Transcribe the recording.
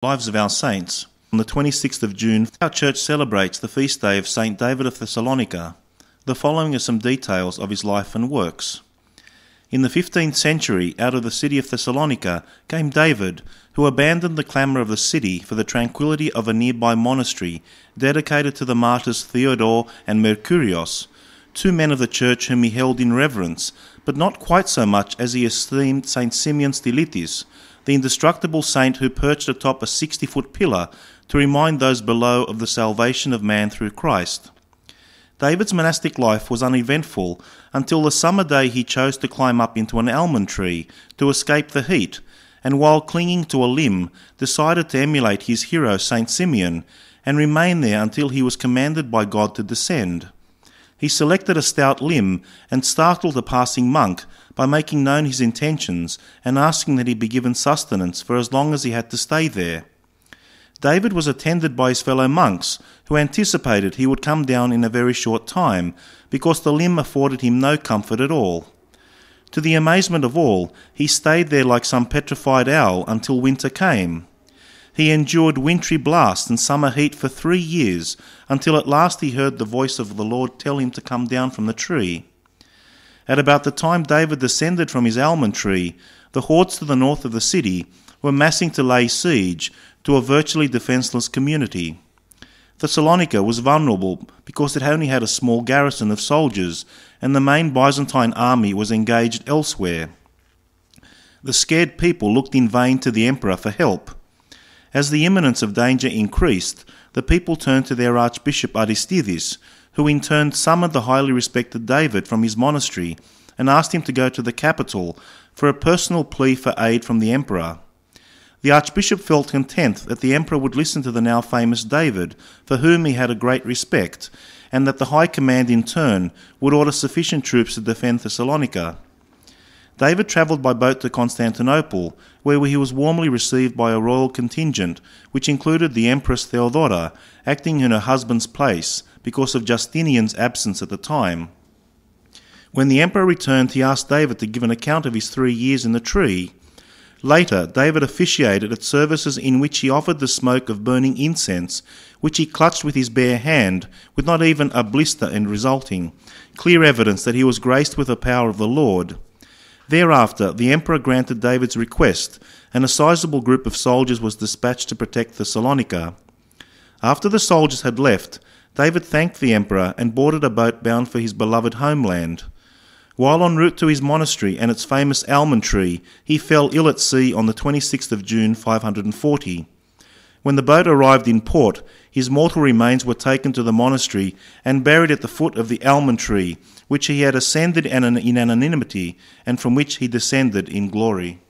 Lives of our Saints. On the 26th of June, our church celebrates the feast day of St. David of Thessalonica. The following are some details of his life and works. In the 15th century, out of the city of Thessalonica came David, who abandoned the clamour of the city for the tranquillity of a nearby monastery dedicated to the martyrs Theodore and Mercurius, two men of the church whom he held in reverence, but not quite so much as he esteemed St. Simeon Stylites, the indestructible saint who perched atop a 60-foot pillar to remind those below of the salvation of man through Christ. David's monastic life was uneventful until the summer day he chose to climb up into an almond tree to escape the heat, and while clinging to a limb, decided to emulate his hero St. Simeon and remain there until he was commanded by God to descend. He selected a stout limb and startled a passing monk by making known his intentions and asking that he be given sustenance for as long as he had to stay there. David was attended by his fellow monks, who anticipated he would come down in a very short time, because the limb afforded him no comfort at all. To the amazement of all, he stayed there like some petrified owl until winter came. He endured wintry blast and summer heat for 3 years, until at last he heard the voice of the Lord tell him to come down from the tree. At about the time David descended from his almond tree, the hordes to the north of the city were massing to lay siege to a virtually defenceless community. Thessalonica was vulnerable because it only had a small garrison of soldiers, and the main Byzantine army was engaged elsewhere. The scared people looked in vain to the emperor for help. As the imminence of danger increased, the people turned to their Archbishop Aristides, who in turn summoned the highly respected David from his monastery and asked him to go to the capital for a personal plea for aid from the emperor. The Archbishop felt content that the emperor would listen to the now famous David, for whom he had a great respect, and that the High Command in turn would order sufficient troops to defend Thessalonica. David travelled by boat to Constantinople, where he was warmly received by a royal contingent, which included the Empress Theodora, acting in her husband's place because of Justinian's absence at the time. When the emperor returned, he asked David to give an account of his 3 years in the tree. Later, David officiated at services in which he offered the smoke of burning incense, which he clutched with his bare hand, with not even a blister in resulting, clear evidence that he was graced with the power of the Lord. Thereafter, the emperor granted David's request, and a sizable group of soldiers was dispatched to protect Thessalonica. After the soldiers had left, David thanked the emperor and boarded a boat bound for his beloved homeland. While en route to his monastery and its famous almond tree, he fell ill at sea on the 26th of June 540. When the boat arrived in port, his mortal remains were taken to the monastery and buried at the foot of the almond tree, which he had ascended in anonymity and from which he descended in glory.